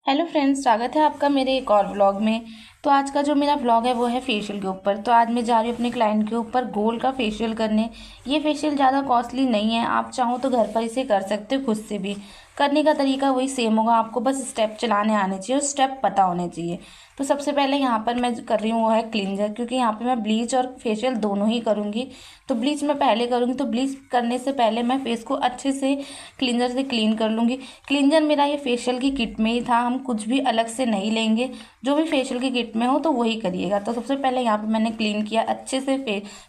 Hello friends, स्वागत है आपका मेरे एक और व्लॉग में। तो आज का जो मेरा व्लॉग है वो है फेशियल के ऊपर। तो आज मैं जा रही हूँ अपने क्लाइंट के ऊपर गोल्ड का फेशियल करने। ये फेशियल ज़्यादा कॉस्टली नहीं है, आप चाहो तो घर पर इसे कर सकते हो खुद से भी। करने का तरीका वही सेम होगा, आपको बस स्टेप चलाने आने चाहिए और स्टेप पता होने चाहिए। तो सबसे पहले यहाँ पर मैं कर रही हूँ वो है क्लींजर, क्योंकि यहाँ पे मैं ब्लीच और फेशियल दोनों ही करूँगी। तो ब्लीच मैं पहले करूँगी, तो ब्लीच करने से पहले मैं फेस को अच्छे से क्लींजर से क्लीन कर लूँगी। क्लींजर मेरा ये फेशियल की किट में ही था, हम कुछ भी अलग से नहीं लेंगे, जो भी फेशियल की किट में हो तो वही करिएगा। तो सबसे पहले यहाँ पे मैंने क्लीन किया अच्छे से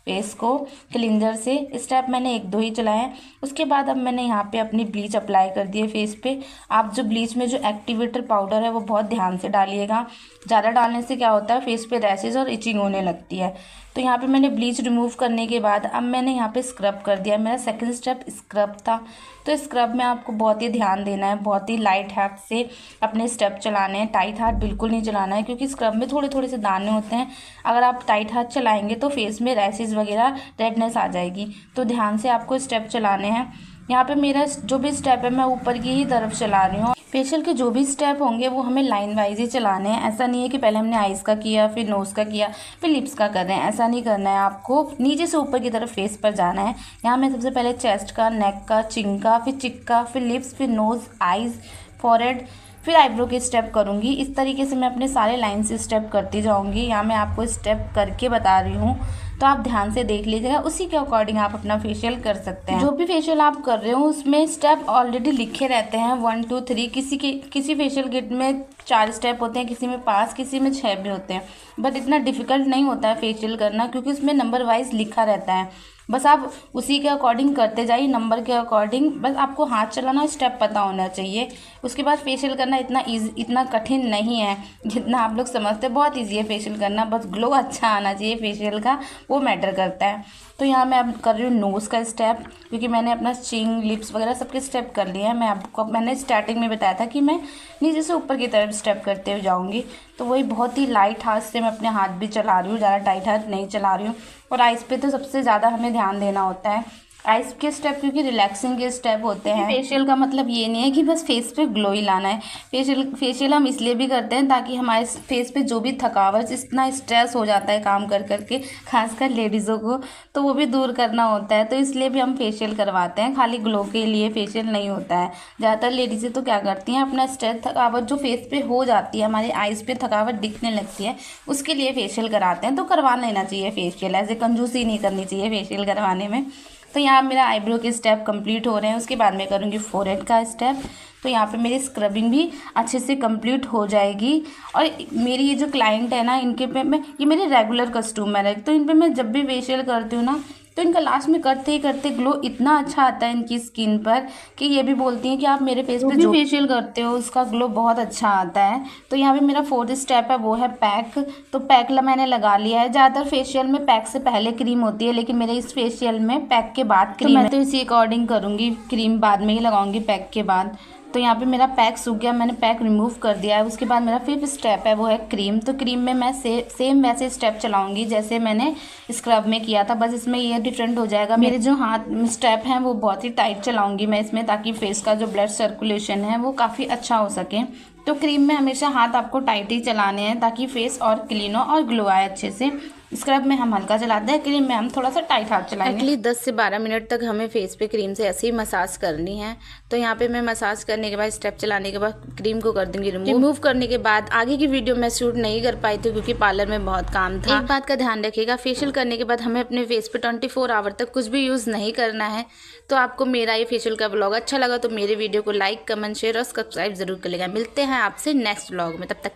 फेस को क्लींजर से। स्टेप मैंने एक दो ही चलाए। उसके बाद अब मैंने यहाँ पे अपनी ब्लीच अप्लाई कर दी है फेस पे। आप जो ब्लीच में जो एक्टिवेटर पाउडर है वो बहुत ध्यान से डालिएगा, ज़्यादा डालने से क्या होता है फेस पे रैशेज और इचिंग होने लगती है। तो यहाँ पे मैंने ब्लीच रिमूव करने के बाद अब मैंने यहाँ पे स्क्रब कर दिया। मेरा सेकंड स्टेप स्क्रब था। तो स्क्रब में आपको बहुत ही ध्यान देना है, बहुत ही लाइट हाथ से अपने स्टेप चलाने हैं, टाइट हाथ बिल्कुल नहीं चलाना है, क्योंकि स्क्रब में थोड़े थोड़े से दाने होते हैं। अगर आप टाइट हाथ चलाएंगे तो फेस में रैशेज वगैरह रेडनेस आ जाएगी। तो ध्यान से आपको स्टेप चलाने हैं। यहाँ पे मेरा जो भी स्टेप है मैं ऊपर की ही तरफ चला रही हूँ। फेशियल के जो भी स्टेप होंगे वो हमें लाइन वाइज ही चलाने हैं। ऐसा नहीं है कि पहले हमने आईज का किया, फिर नोज़ का किया, फिर लिप्स का कर रहे हैं, ऐसा नहीं करना है। आपको नीचे से ऊपर की तरफ फेस पर जाना है। यहाँ मैं सबसे पहले चेस्ट का, नेक का, चिन का, फिर चिक का, फिर लिप्स, फिर नोज़, आईज, फॉरहेड, फिर आईब्रो के स्टेप करूँगी। इस तरीके से मैं अपने सारे लाइन से स्टेप करती जाऊँगी। यहाँ मैं आपको स्टेप करके बता रही हूँ, तो आप ध्यान से देख लीजिएगा, उसी के अकॉर्डिंग आप अपना फेशियल कर सकते हैं। जो भी फेशियल आप कर रहे हो उसमें स्टेप ऑलरेडी लिखे रहते हैं 1 2 3। किसी फेशियल किट में 4 स्टेप होते हैं, किसी में 5, किसी में 6 भी होते हैं। बट इतना डिफिकल्ट नहीं होता है फेशियल करना, क्योंकि उसमें नंबर वाइज लिखा रहता है। बस आप उसी के अकॉर्डिंग करते जाइए, नंबर के अकॉर्डिंग। बस आपको हाथ चलाना, स्टेप पता होना चाहिए। उसके बाद फेशियल करना इतना कठिन नहीं है जितना आप लोग समझते हैं। बहुत ईजी है फेशियल करना, बस ग्लो अच्छा आना चाहिए फेशियल का, वो मैटर करता है। तो यहाँ मैं अब कर रही हूँ नोज़ का स्टेप, क्योंकि मैंने अपना चिंग, लिप्स वगैरह सबके स्टेप कर लिए हैं। मैंने स्टार्टिंग में बताया था कि मैं नीचे से ऊपर की तरफ स्टेप करते हुए जाऊँगी। तो वही बहुत ही लाइट हाथ से मैं अपने हाथ भी चला रही हूँ, ज़्यादा टाइट हाथ नहीं चला रही हूँ। और आइज़ पे तो सबसे ज़्यादा हमें ध्यान देना होता है। आइज़ के स्टेप क्योंकि रिलैक्सिंग के स्टेप होते हैं। फेशियल का मतलब ये नहीं है कि बस फेस पे ग्लो ही लाना है। फेशियल हम इसलिए भी करते हैं ताकि हमारे फेस पे जो भी थकावट, इतना स्ट्रेस हो जाता है काम कर करके, खासकर लेडीज़ों को, तो वो भी दूर करना होता है। तो इसलिए भी हम फेशियल करवाते हैं, खाली ग्लो के लिए फेशियल नहीं होता है। ज़्यादातर लेडीज़ें तो क्या करती हैं, अपना स्ट्रेस, थकावट जो फेस पे हो जाती है, हमारे आइज़ पे थकावट दिखने लगती है, उसके लिए फेशियल कराते हैं। तो करवा लेना चाहिए फेशियल, ऐसे कंजूसी नहीं करनी चाहिए फेशियल करवाने में। तो यहाँ मेरा आईब्रो के स्टेप कंप्लीट हो रहे हैं। उसके बाद मैं करूँगी फोरहेड का स्टेप। तो यहाँ पे मेरी स्क्रबिंग भी अच्छे से कंप्लीट हो जाएगी। और मेरी ये जो क्लाइंट है ना, इनके पे मैं, ये मेरे रेगुलर कस्टमर है, तो इन पे मैं जब भी फेशियल करती हूँ ना, तो इनका लास्ट में करते ही करते ग्लो इतना अच्छा आता है इनकी स्किन पर कि ये भी बोलती हैं कि आप मेरे फेस पे जो फेशियल करते हो उसका ग्लो बहुत अच्छा आता है। तो यहाँ पे मेरा फोर्थ स्टेप है वो है पैक। तो पैक मैंने लगा लिया है। ज़्यादातर फेशियल में पैक से पहले क्रीम होती है, लेकिन मेरे इस फेशियल में पैक के बाद क्रीम है। मैं तो इसी अकॉर्डिंग करूँगी, क्रीम बाद में ही लगाऊंगी पैक के बाद। तो यहाँ पे मेरा पैक सूख गया, मैंने पैक रिमूव कर दिया है। उसके बाद मेरा फिफ्थ स्टेप है वो है क्रीम। तो क्रीम में मैं सेम वैसे स्टेप चलाऊंगी जैसे मैंने स्क्रब में किया था, बस इसमें ये डिफरेंट हो जाएगा। मेरे जो हाथ स्टेप हैं वो बहुत ही टाइट चलाऊंगी मैं इसमें, ताकि फेस का जो ब्लड सर्कुलेशन है वो काफ़ी अच्छा हो सके। तो क्रीम में हमेशा हाथ आपको टाइट ही चलाने हैं ताकि फेस और क्लीन हो और ग्लो आए अच्छे से। स्क्रब में हम हल्का चलाते हैं, क्रीम में हम थोड़ा सा टाइट हाथ चलाएंगे। एक्चुअली 10 से 12 मिनट तक हमें फेस पे क्रीम से ऐसे ही मसाज करनी है। तो यहाँ पे मैं मसाज करने के बाद, स्टेप चलाने के बाद क्रीम को कर दूंगी रिमूव करने के बाद आगे की वीडियो मैं शूट नहीं कर पाई थी क्योंकि पार्लर में बहुत काम था। एक बात का ध्यान रखिएगा, फेशियल करने के बाद हमें अपने फेस पे 24 आवर तक कुछ भी यूज़ नहीं करना है। तो आपको मेरा ये फेशियल का व्लॉग अच्छा लगा तो मेरे वीडियो को लाइक, कमेंट, शेयर और सब्सक्राइब जरूर करिएगा। मिलते हैं आपसे नेक्स्ट व्लॉग में, तब तक